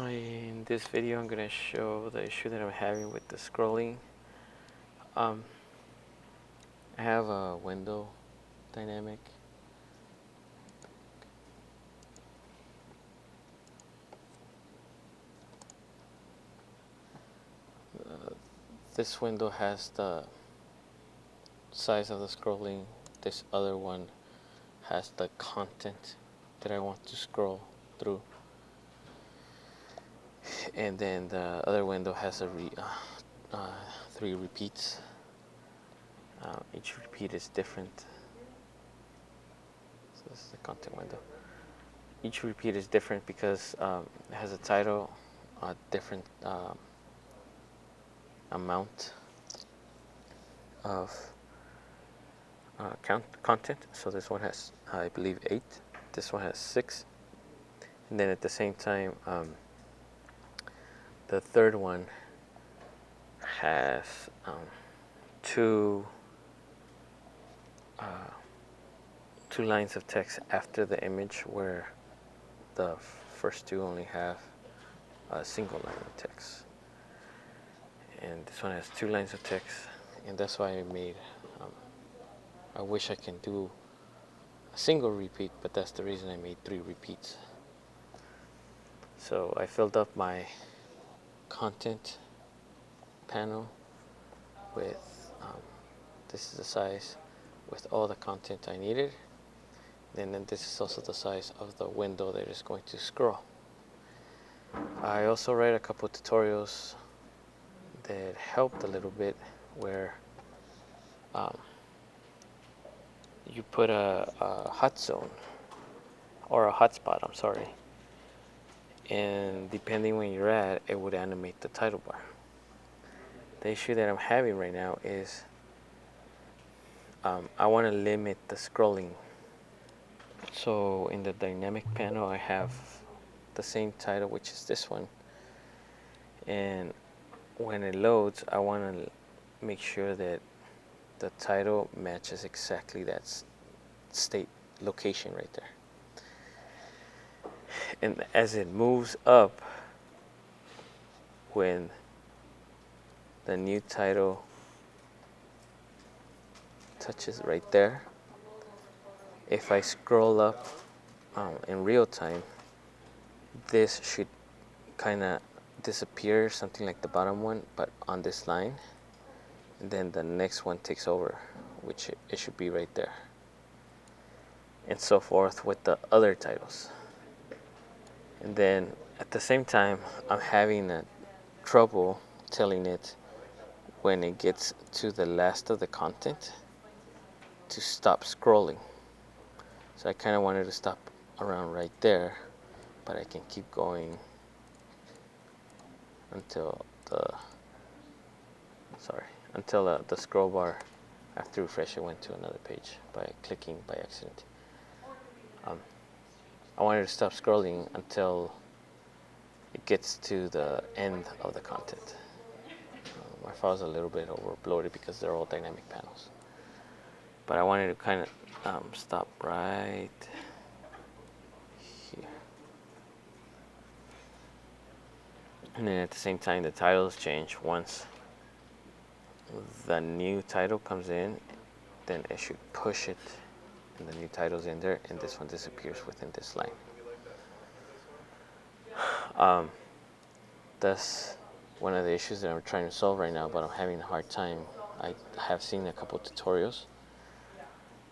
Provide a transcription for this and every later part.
In this video I'm going to show the issue that I'm having with the scrolling. I have a window dynamic. This window has the size of the scrolling. This other one has the content that I want to scroll through. And then the other window has three repeats. Each repeat is different. So this is the content window. Each repeat is different because it has a title, a different amount of content. So this one has, I believe, 8. This one has 6. And then at the same time, the third one has two lines of text after the image, where the first two only have a single line of text. And this one has 2 lines of text, and that's why I made, I wish I can do a single repeat, but that's the reason I made 3 repeats. So I filled up my content panel with, this is the size with all the content I needed. And then this is also the size of the window that is going to scroll. I also write a couple tutorials that helped a little bit, where you put a hot zone or a hotspot, I'm sorry, and depending when you're at, it would animate the title bar. The issue that I'm having right now is I want to limit the scrolling. So in the dynamic panel, I have the same title, which is this one, and when it loads, I want to make sure that the title matches exactly that state location right there. And as it moves up, when the new title touches right there, if I scroll up in real time, this should kind of disappear, something like the bottom one, but on this line, and then the next one takes over, which it should be right there, and so forth with the other titles. And then at the same time, I'm having trouble telling it when it gets to the last of the content to stop scrolling. So I kind of wanted to stop around right there, but I can keep going until the scroll bar, after refresh, it went to another page by clicking by accident. I wanted to stop scrolling until it gets to the end of the content. My file's a little bit overloaded because they're all dynamic panels, but I wanted to kind of stop right here. And then at the same time, the titles change. Once the new title comes in, then it should push it, and the new title's in there, and this one disappears within this line. That's one of the issues that I'm trying to solve right now, but I'm having a hard time. I have seen a couple tutorials,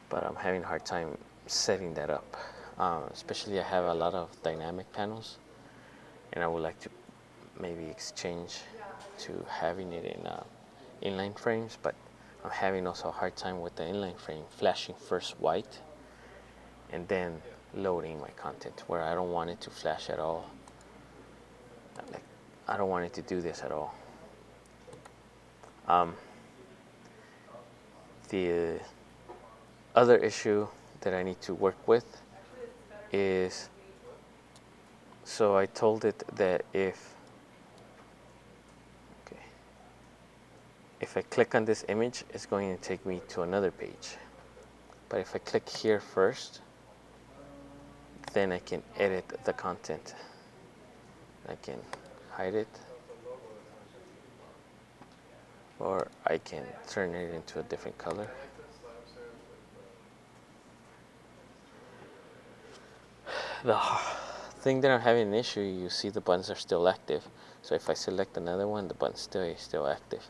but I'm having a hard time setting that up. Especially I have a lot of dynamic panels, and I would like to maybe exchange to having it in inline frames, but I'm having also a hard time with the inline frame flashing first white and then loading my content, where I don't want it to flash at all. Like, I don't want it to do this at all. The other issue that I need to work with is, so I told it that if I click on this image, it's going to take me to another page. But if I click here first, then I can edit the content. I can hide it, or I can turn it into a different color. The thing that I'm having an issue, you see the buttons are still active. So if I select another one, the button still active.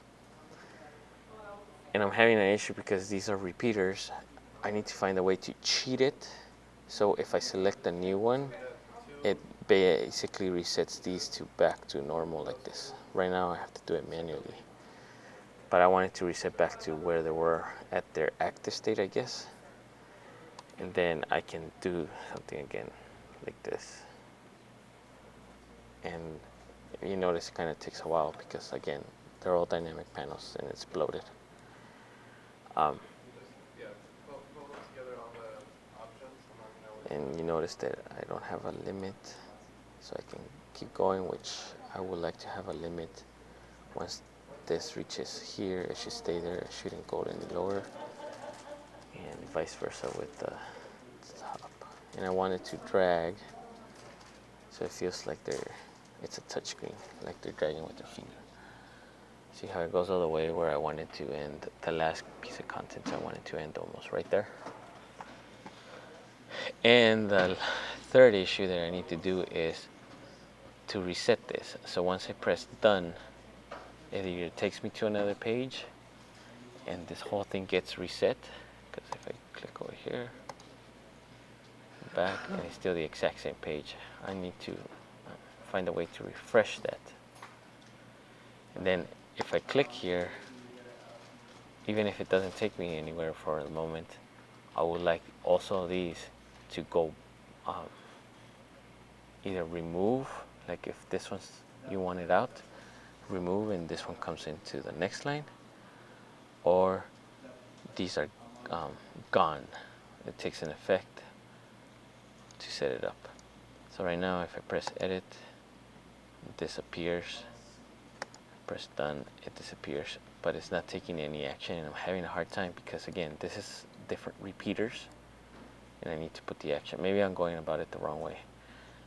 And I'm having an issue because these are repeaters. I need to find a way to cheat it. So if I select a new one, it basically resets these two back to normal like this. Right now I have to do it manually. But I want it to reset back to where they were at their active state, I guess. And then I can do something again like this. And you notice it kind of takes a while because, again, they're all dynamic panels and it's bloated. And you notice that I don't have a limit, so I can keep going, which I would like to have a limit. Once this reaches here, it should stay there, it shouldn't go any lower, and vice versa with the top. And I want it to drag so it feels like it's a touch screen, like they're dragging with their finger. See how it goes all the way where I want it to end. The last piece of content, I want it to end almost right there. And the third issue that I need to do is to reset this. So once I press done, it either takes me to another page and this whole thing gets reset, because if I click over here, back, and it's still the exact same page. I need to find a way to refresh that. And then if I click here, even if it doesn't take me anywhere for the moment, I would like also these to go either remove, like if this one's you want it out, remove, and this one comes into the next line, or these are gone. It takes an effect to set it up. So right now if I press edit, it disappears. Press done, it disappears, but it's not taking any action, and I'm having a hard time because, again, this is different repeaters and I need to put the action. Maybe I'm going about it the wrong way,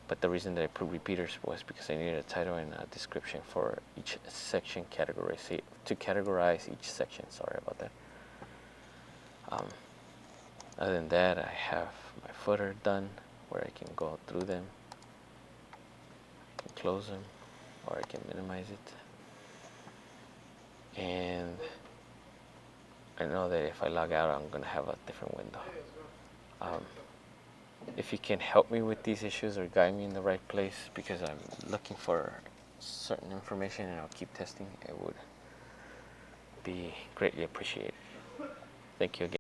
but the reason that I put repeaters was because I needed a title and a description for each section, to categorize each section. Sorry about that. Other than that, I have my footer done where I can go through them, I can close them, or I can minimize it. And I know that if I log out, I'm going to have a different window. If you can help me with these issues or guide me in the right place, because I'm looking for certain information and I'll keep testing, it would be greatly appreciated. Thank you again.